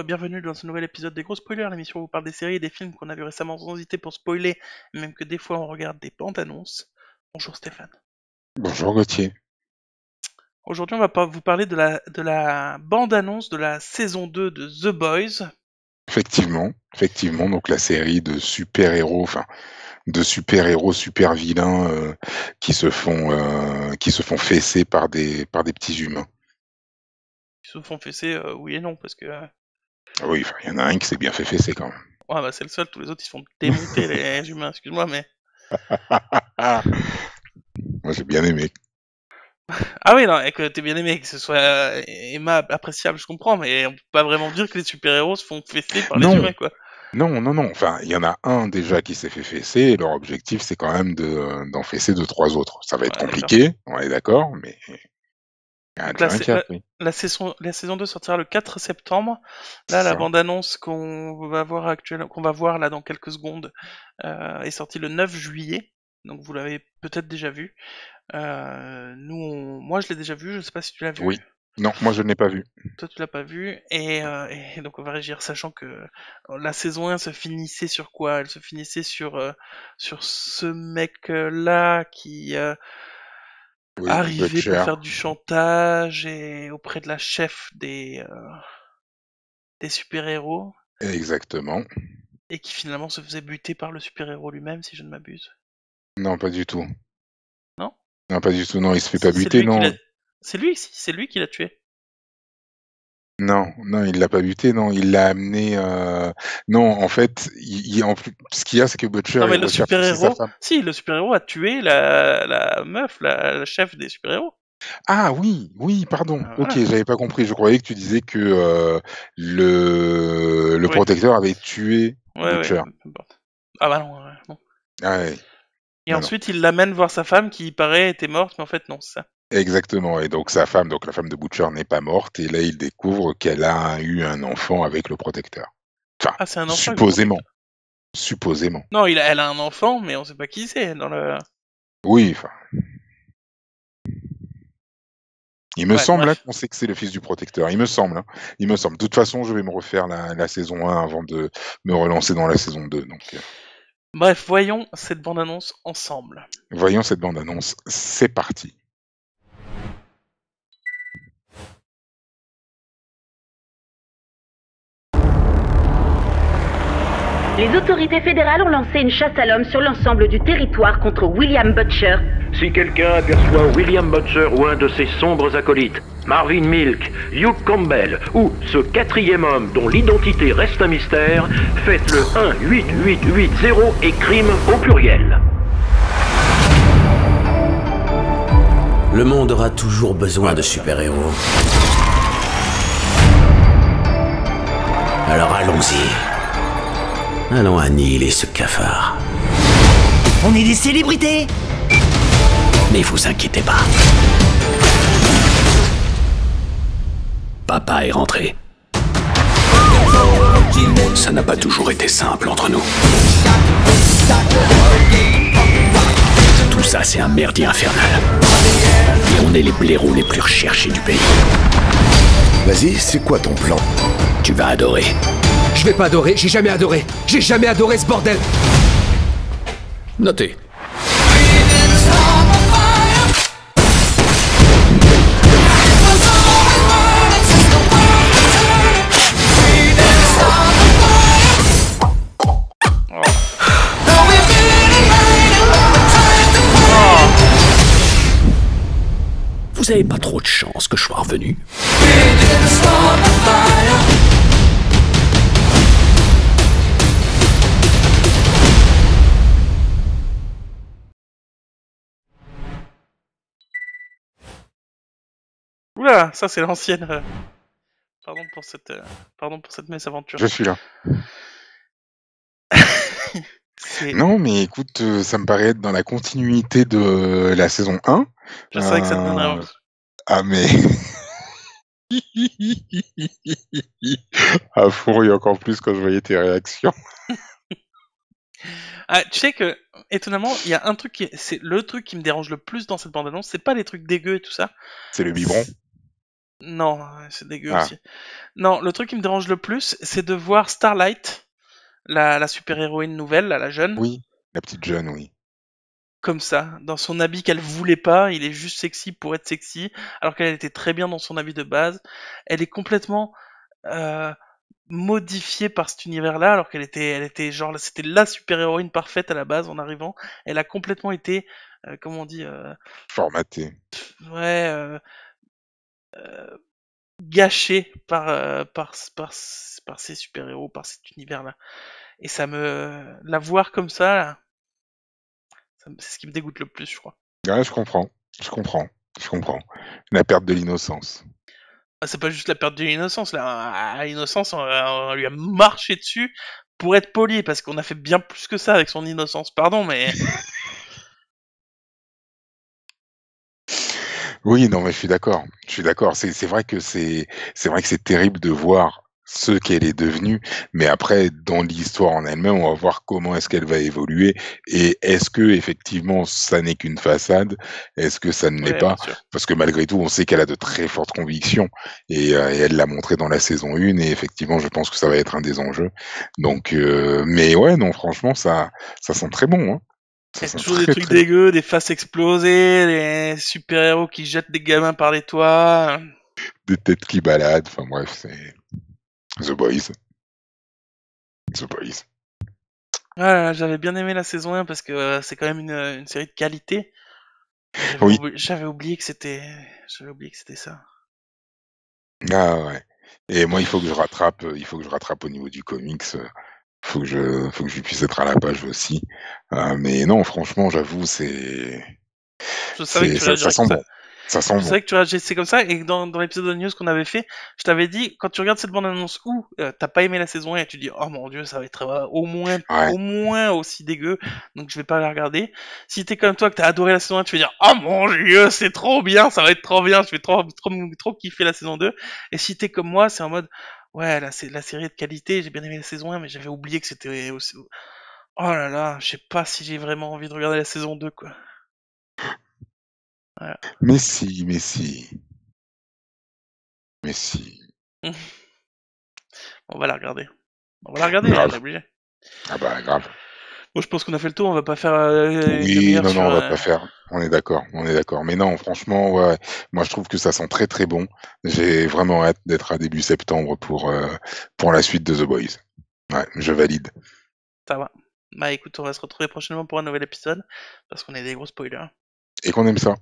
bonjour et bienvenue dans ce nouvel épisode des Gros Spoilers, l'émission où on vous parle des séries et des films qu'on a vu récemment sans hésiter pour spoiler, même que des fois on regarde des bandes annonces. Bonjour Stéphane. Bonjour Gauthier. Aujourd'hui on va vous parler de la bande annonce de la saison 2 de The Boys. Effectivement, donc la série de super-héros, enfin de super-héros super vilains qui se font fesser par des petits humains. Ils se font fesser, oui et non, parce que Ah oui, enfin, il y en a un qui s'est bien fait fesser quand même. ouais, bah, c'est le seul, tous les autres ils se font démonter les humains, excuse-moi, mais... Moi j'ai bien aimé. Ah oui, non, et que t'es bien aimé, que ce soit aimable, appréciable, je comprends, mais on peut pas vraiment dire que les super-héros se font fesser par les Non, humains, quoi. non. Enfin, il y en a un déjà qui s'est fait fesser et leur objectif c'est quand même d'en fesser deux, trois autres. Ça va être Ouais, d'accord. compliqué, on est d'accord, mais il y a Donc la, déjà un sa- qui a la, pris. la saison 2 sortira le 4 septembre. Là, C'est la ça. bande-annonce qu'on va voir là dans quelques secondes est sortie le 9 juillet. Donc vous l'avez peut-être déjà vu. Moi, je l'ai déjà vu. Je sais pas si tu l'as vu. Oui. Non, moi je ne l'ai pas vu. Toi, tu l'as pas vu. Et donc on va réagir, sachant que la saison 1 se finissait sur quoi? Elle se finissait sur ce mec-là qui Oui, arrivait pour Butcher. faire du chantage et auprès de la chef des super-héros, Exactement. et qui finalement se faisait buter par le super-héros lui-même, si je ne m'abuse. Non, pas du tout. Non? Non, pas du tout, non, il se fait pas Si, c'est buter, lui qui l'a... non. C'est lui qui l'a tué. Non, il l'a pas buté, non, il l'a amené, non, en fait, en plus, ce qu'il y a, c'est que Butcher, Non, il mais le recherche aussi sa super-héros... femme. Si, le super-héros a tué la meuf, la chef des super-héros. Ah oui, pardon. OK, Voilà. j'avais pas compris. Je croyais que tu disais que, le Oui. protecteur avait tué Ouais. Butcher. Bon. Ah bah non, ouais, non. Ah ouais, Et non. ensuite, il l'amène voir sa femme qui, il paraît, était morte, mais en fait, non, c'est ça. Exactement, et donc sa femme, donc la femme de Butcher n'est pas morte et là, il découvre qu'elle a eu un enfant avec le protecteur. Enfin, Ah, c'est un enfant avec le supposément, protecteur. supposément. Non, elle a un enfant, mais on sait pas qui c'est dans le... Oui, enfin, il me Ouais, semble là bref. qu'on sait que c'est le fils du protecteur. Il me semble, hein. Il me semble. De toute façon, je vais me refaire la saison 1 avant de me relancer dans la saison 2. Donc, Bref, voyons cette bande-annonce ensemble. voyons cette bande-annonce. C'est parti. Les autorités fédérales ont lancé une chasse à l'homme sur l'ensemble du territoire contre William Butcher. Si quelqu'un aperçoit William Butcher ou un de ses sombres acolytes, Marvin Milk, Hugh Campbell ou ce quatrième homme dont l'identité reste un mystère, faites le 1-8880 et crime au pluriel. Le monde aura toujours besoin de super-héros. Alors allons-y. Allons annihiler ce cafard. On est des célébrités! Mais vous inquiétez pas. Papa est rentré. Ça n'a pas toujours été simple entre nous. Tout ça, c'est un merdier infernal. Et on est les blaireaux les plus recherchés du pays. Vas-y, c'est quoi ton plan? Tu vas adorer. Je vais pas adorer, j'ai jamais adoré! J'ai jamais adoré ce bordel! Notez. Vous avez pas trop de chance que je sois revenu. Oula, ça c'est l'ancienne. Pardon pour cette mésaventure. Je suis là. C'est... Non, mais écoute, ça me paraît être dans la continuité de la saison 1. Je savais que ça te donnerait envie. Ah mais à fond et encore plus quand je voyais tes réactions. Ah, tu sais que, étonnamment, il y a un truc c'est le truc qui me dérange le plus dans cette bande-annonce, c'est pas les trucs dégueux et tout ça. C'est le biberon. Non, c'est dégueu Ah. aussi. Non, le truc qui me dérange le plus, c'est de voir Starlight, la super-héroïne nouvelle, là, la jeune, Oui, la petite jeune, oui. comme ça, dans son habit qu'elle voulait pas, il est juste sexy pour être sexy, alors qu'elle était très bien dans son habit de base. Elle est complètement euh, modifiée par cet univers-là, alors elle était genre, c'était la super-héroïne parfaite à la base en arrivant. Elle a complètement été, comment on dit, Formaté. ouais, gâchée par ces super-héros, par cet univers-là. Et la voir comme ça, là, c'est ce qui me dégoûte le plus, je crois. Ouais, je comprends. Je comprends. Je comprends. La perte de l'innocence. Ah, c'est pas juste la perte de l'innocence, là. À l'innocence, on lui a marché dessus pour être poli, parce qu'on a fait bien plus que ça avec son innocence. Pardon, mais Oui, non, mais je suis d'accord. Je suis d'accord. C'est vrai que c'est vrai que c'est terrible de voir ce qu'elle est devenue, mais après, dans l'histoire en elle-même, on va voir comment est-ce qu'elle va évoluer et est-ce que effectivement ça n'est qu'une façade, est-ce que ça ne l'est ouais, bien pas? sûr. Parce que malgré tout, on sait qu'elle a de très fortes convictions et elle l'a montré dans la saison 1 et effectivement, je pense que ça va être un des enjeux. Donc, mais ouais, non, franchement, ça sent très bon, hein. Il y Ça a sent toujours des très trucs très bon. dégueux, des faces explosées, des super-héros qui jettent des gamins par les toits. Des têtes qui baladent. Enfin bref, c'est The Boys. The Boys. Ah, j'avais bien aimé la saison 1 parce que c'est quand même une série de qualité. Oui. J'avais oublié que c'était ça. Ah ouais. Et moi, il faut que je rattrape. Il faut que je rattrape au niveau du comics. Faut que je puisse être à la page aussi. Mais non, franchement, j'avoue, Je savais que tu ça réagirais sent comme ça. bon. Ça sent Je bon. savais que tu réagissais comme ça, et dans l'épisode de news qu'on avait fait, je t'avais dit, quand tu regardes cette bande-annonce où t'as pas aimé la saison 1 et tu dis, oh mon dieu, ça va être Ouais. au moins aussi dégueu, donc je vais pas la regarder. Si t'es comme toi, que t'as adoré la saison 1, tu vas dire, oh mon dieu, c'est trop bien, ça va être trop bien, je vais trop kiffer la saison 2. Et si t'es comme moi, c'est en mode, ouais, là, c'est la série est de qualité, j'ai bien aimé la saison 1, mais j'avais oublié que c'était aussi... Oh là là, je sais pas si j'ai vraiment envie de regarder la saison 2, quoi. Voilà. Mais si, mais si, mais si. On va la regarder. On va la regarder, on est Grave. obligé. Ah bah grave. Bon, je pense qu'on a fait le tour, on va pas faire une Oui, demi-heure non, non, sur... on va pas faire. On est d'accord, on est d'accord. Mais non, franchement, ouais, moi je trouve que ça sent très très bon. J'ai vraiment hâte d'être à début septembre pour la suite de The Boys. Ouais, je valide. Ça va. Bah écoute, on va se retrouver prochainement pour un nouvel épisode, parce qu'on est des gros spoilers. Et qu'on aime ça.